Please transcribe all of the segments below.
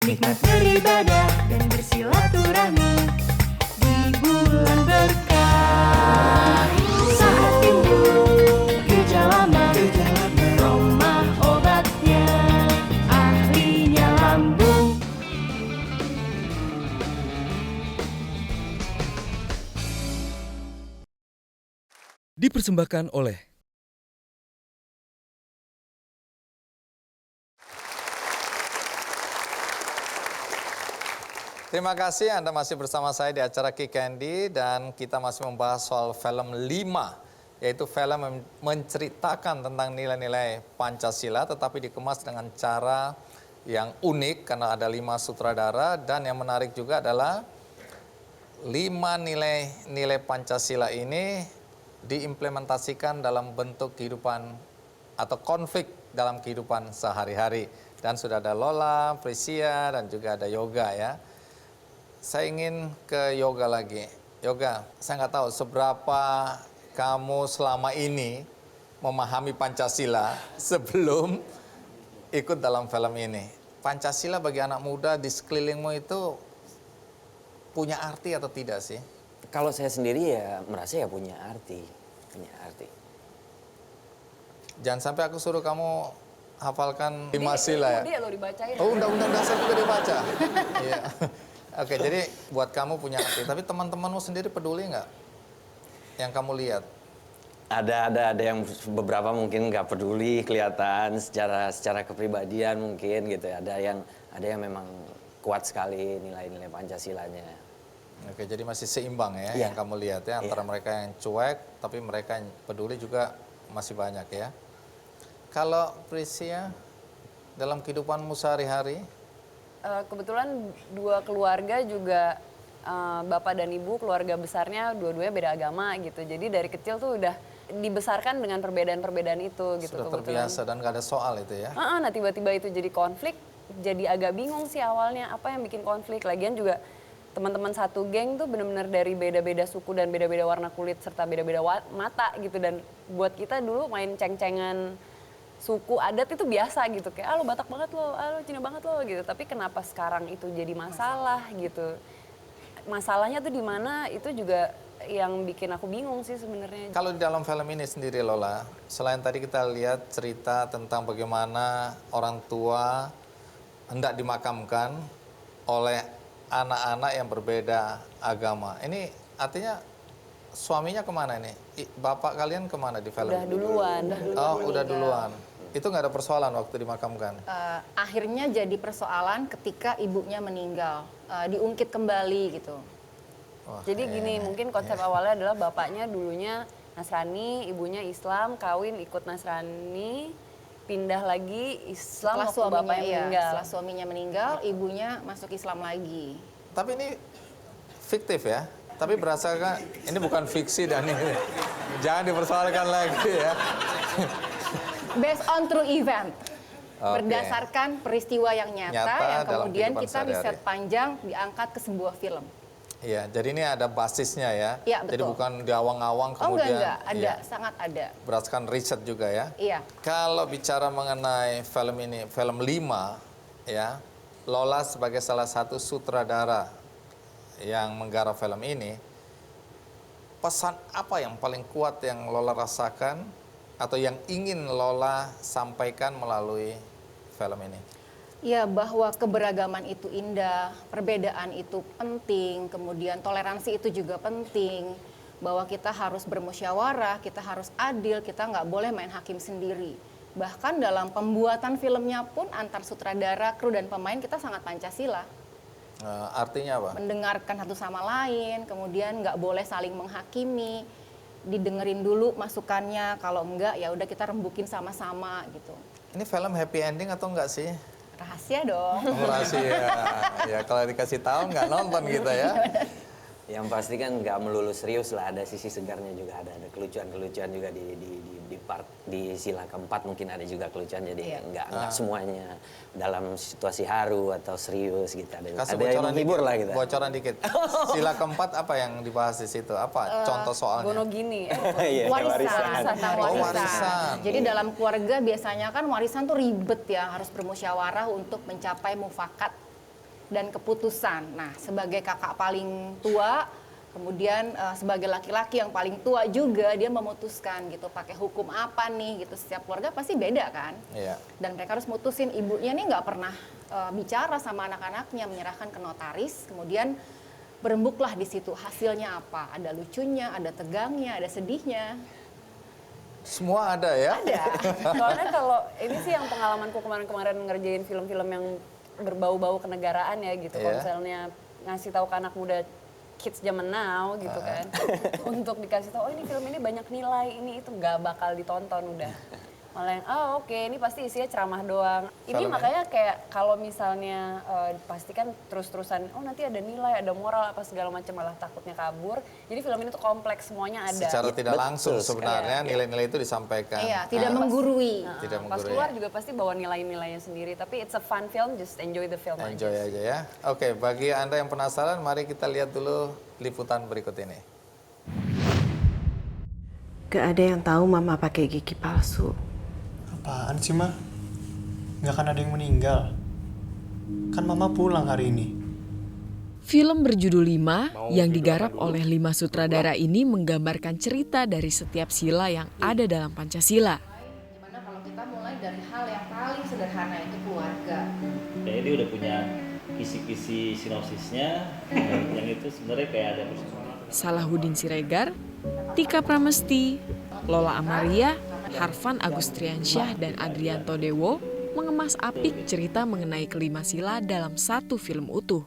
Nikmat beribadah dan bersilaturahmi di bulan berkah. Saat timbul gejala mah, Roma obatnya, ahlinya lambung. Dipersembahkan oleh Terima kasih Anda masih bersama saya di acara Kick Candy dan kita masih membahas soal film 5, yaitu film yang menceritakan tentang nilai-nilai Pancasila tetapi dikemas dengan cara yang unik karena ada 5 sutradara dan yang menarik juga adalah 5 nilai Pancasila ini diimplementasikan dalam bentuk kehidupan atau konflik dalam kehidupan sehari-hari. Dan sudah ada Lola, Prisia, dan juga ada Yoga ya. Saya ingin ke Yoga lagi. Yoga, saya nggak tahu seberapa kamu selama ini memahami Pancasila sebelum ikut dalam film ini. Pancasila bagi anak muda di sekelilingmu itu punya arti atau tidak sih? Kalau saya sendiri ya merasa ya punya arti. Jangan sampai aku suruh kamu hafalkan 5 sila ya. Dia lo dibacain. Oh, undang-undang dasar juga dibaca. Iya. Oke, jadi buat kamu punya arti. Tapi teman-temanmu sendiri peduli nggak yang kamu lihat? Ada yang beberapa mungkin nggak peduli kelihatan secara kepribadian mungkin gitu. Ada yang memang kuat sekali nilai-nilai Pancasilanya. Oke, jadi masih seimbang ya yang kamu lihat ya antara mereka yang cuek tapi mereka yang peduli juga masih banyak ya. Kalau Prisia dalam kehidupanmu sehari-hari? Kebetulan dua keluarga juga bapak dan ibu keluarga besarnya dua-duanya beda agama gitu. Jadi dari kecil tuh udah dibesarkan dengan perbedaan-perbedaan itu gitu. Sudah terbiasa dan gak ada soal itu ya? Nah tiba-tiba itu jadi konflik, jadi agak bingung sih awalnya apa yang bikin konflik. Lagian juga teman-teman satu geng tuh benar-benar dari beda-beda suku dan beda-beda warna kulit serta beda-beda mata gitu. Dan buat kita dulu main ceng-cengan suku adat itu biasa gitu, kayak lo Batak banget lo, lo Cina banget lo gitu. Tapi kenapa sekarang itu jadi masalah gitu? Masalahnya tuh di mana, itu juga yang bikin aku bingung sih sebenarnya. Kalau di dalam film ini sendiri Lola, selain tadi kita lihat cerita tentang bagaimana orang tua hendak dimakamkan oleh anak-anak yang berbeda agama. Ini artinya suaminya kemana ini? Bapak kalian kemana di film? Udah duluan. Udah duluan. Itu nggak ada persoalan waktu dimakamkan? Akhirnya jadi persoalan ketika ibunya meninggal, diungkit kembali gitu. Wah, Jadi gini, mungkin konsep awalnya adalah bapaknya dulunya Nasrani, ibunya Islam, kawin ikut Nasrani, pindah lagi Islam waktu bapaknya meninggal. Setelah suaminya meninggal, ibunya masuk Islam lagi. Tapi ini fiktif ya? Tapi berdasarkan, ini bukan fiksi dan ini jangan dipersoalkan lagi ya. Based on true event. Oke. Berdasarkan peristiwa yang Nyata nyata yang dalam kemudian kehidupan kita sehari-hari. riset panjang diangkat ke sebuah film. Iya, jadi ini ada basisnya ya. Iya, Jadi betul. bukan diawang-awang Oh kemudian. enggak, ada, iya, sangat ada. berdasarkan riset juga ya. Iya. Kalau bicara mengenai film ini, film 5 ya, Lola sebagai salah satu sutradara yang menggarap film ini, pesan apa yang paling kuat yang Lola rasakan atau yang ingin Lola sampaikan melalui film ini? Ya, bahwa keberagaman itu indah, perbedaan itu penting, kemudian toleransi itu juga penting, bahwa kita harus bermusyawarah, kita harus adil, kita nggak boleh main hakim sendiri. Bahkan dalam pembuatan filmnya pun antar sutradara, kru dan pemain kita sangat Pancasila. Artinya apa? Mendengarkan satu sama lain, kemudian nggak boleh saling menghakimi, didengerin dulu masukannya, kalau enggak ya udah kita rembukin sama-sama gitu. Ini film happy ending atau enggak sih? Rahasia dong. Rahasia. Ya kalau dikasih tahu nggak nonton kita ya. Yang pasti kan nggak melulu serius lah, ada sisi segarnya juga, ada kelucuan-kelucuan juga di sila keempat mungkin ada juga kelucuan, jadi nggak semuanya dalam situasi haru atau serius gitu, ada yang menghibur lah gitu. Bocoran dikit. Sila keempat apa yang dibahas di situ? Apa contoh soalnya? Gono gini. Iya, Warisan. Warisan. Jadi dalam keluarga biasanya kan warisan tuh ribet ya, harus bermusyawarah untuk mencapai mufakat. dan keputusan. Nah, sebagai kakak paling tua, kemudian sebagai laki-laki yang paling tua juga, dia memutuskan gitu, pakai hukum apa nih gitu. Setiap keluarga pasti beda kan. Iya. Dan mereka harus mutusin, ibunya nih nggak pernah bicara sama anak-anaknya, menyerahkan ke notaris, kemudian berembuklah di situ hasilnya apa. Ada lucunya, ada tegangnya, ada sedihnya. Semua ada ya? Ada. Soalnya kalau ini sih yang pengalamanku kemarin-kemarin ngerjain film-film yang berbau-bau kenegaraan ya gitu. Kalau Iya. misalnya ngasih tahu ke anak muda kids zaman now gitu kan. Untuk dikasih tahu, oh ini film ini banyak nilai, ini itu nggak bakal ditonton udah. Malah yang, oh oke, ini pasti isinya ceramah doang. Ini Filmnya? makanya kayak kalau misalnya pastikan terus-terusan, oh nanti ada nilai, ada moral apa segala macam, malah takutnya kabur. Jadi film ini tuh kompleks, semuanya ada. Secara tidak betul langsung sekali. sebenarnya nilai-nilai itu disampaikan. Iya, tidak menggurui. Tidak Pas menggurui. keluar juga pasti bawa nilai-nilainya sendiri. Tapi it's a fun film, just enjoy the film Enjoy aja. aja ya. Oke, bagi Anda yang penasaran, mari kita lihat dulu liputan berikut ini. Gak ada yang tahu mama pakai gigi palsu. Apaan sih, Ma? Nggak akan ada yang meninggal. Kan Mama pulang hari ini. Film berjudul 5 yang digarap oleh 5 sutradara ini menggambarkan cerita dari setiap sila yang ada dalam Pancasila. Gimana kalau kita mulai dari hal yang paling sederhana, itu keluarga. Kayaknya dia udah punya kisi-kisi sinopsisnya, yang itu sebenarnya kayak ada personal. Salahuddin Siregar, Tika Pramesti, Lola Amaria, Harvan Agustriansyah, dan Adrianto Dewo mengemas apik cerita mengenai kelima sila dalam satu film utuh.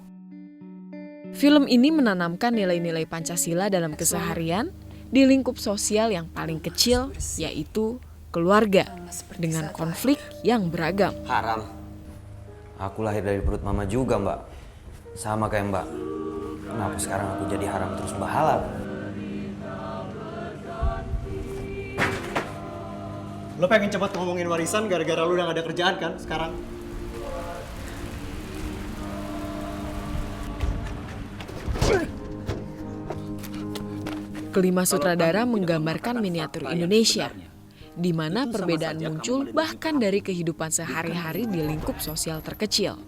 Film ini menanamkan nilai-nilai Pancasila dalam keseharian di lingkup sosial yang paling kecil, yaitu keluarga, dengan konflik yang beragam. Haram. Aku lahir dari perut mama juga, Mbak. Sama kayak Mbak. Kenapa sekarang aku jadi haram terus Mbak halal? Lo pengen cepet ngomongin warisan gara-gara lo udah gak ada kerjaan kan sekarang? Kelima sutradara menggambarkan miniatur Indonesia, di mana perbedaan muncul bahkan dari kehidupan sehari-hari di lingkup sosial terkecil.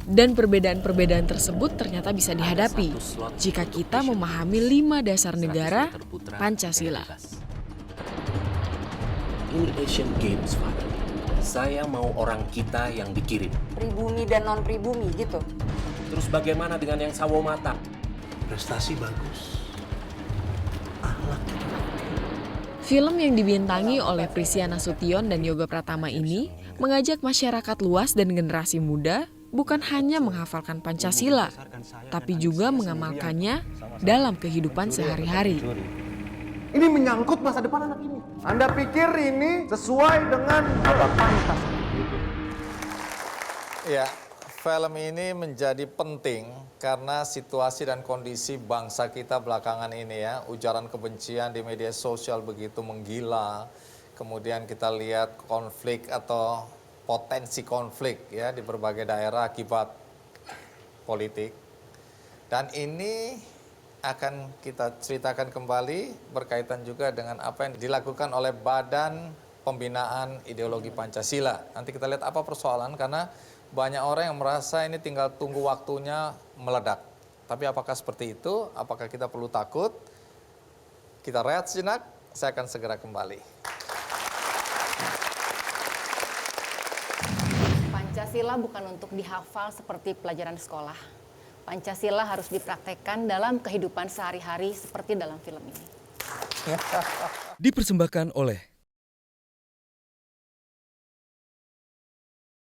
Dan perbedaan-perbedaan tersebut ternyata bisa dihadapi jika kita memahami 5 dasar negara Pancasila. Ini Asian Games, Father. Saya mau orang kita yang dikirim. Pribumi dan non-pribumi gitu. Terus bagaimana dengan yang sawo mata? Prestasi bagus. Film yang dibintangi oleh Prisia Nasution dan Yoga Pratama ini mengajak masyarakat luas dan generasi muda bukan hanya menghafalkan Pancasila, tapi juga mengamalkannya dalam kehidupan sehari-hari. Ini menyangkut masa depan anak ini. Anda pikir ini sesuai dengan apa pantas? Ya, film ini menjadi penting karena situasi dan kondisi bangsa kita belakangan ini ya. Ujaran kebencian di media sosial begitu menggila. Kemudian kita lihat konflik atau potensi konflik ya di berbagai daerah akibat politik. Dan ini akan kita ceritakan kembali berkaitan juga dengan apa yang dilakukan oleh Badan Pembinaan Ideologi Pancasila. Nanti kita lihat apa persoalan karena banyak orang yang merasa ini tinggal tunggu waktunya meledak. Tapi apakah seperti itu? Apakah kita perlu takut? Kita rehat sejenak, saya akan segera kembali. Pancasila bukan untuk dihafal seperti pelajaran sekolah. Pancasila harus dipraktekkan dalam kehidupan sehari-hari seperti dalam film ini. Dipersembahkan oleh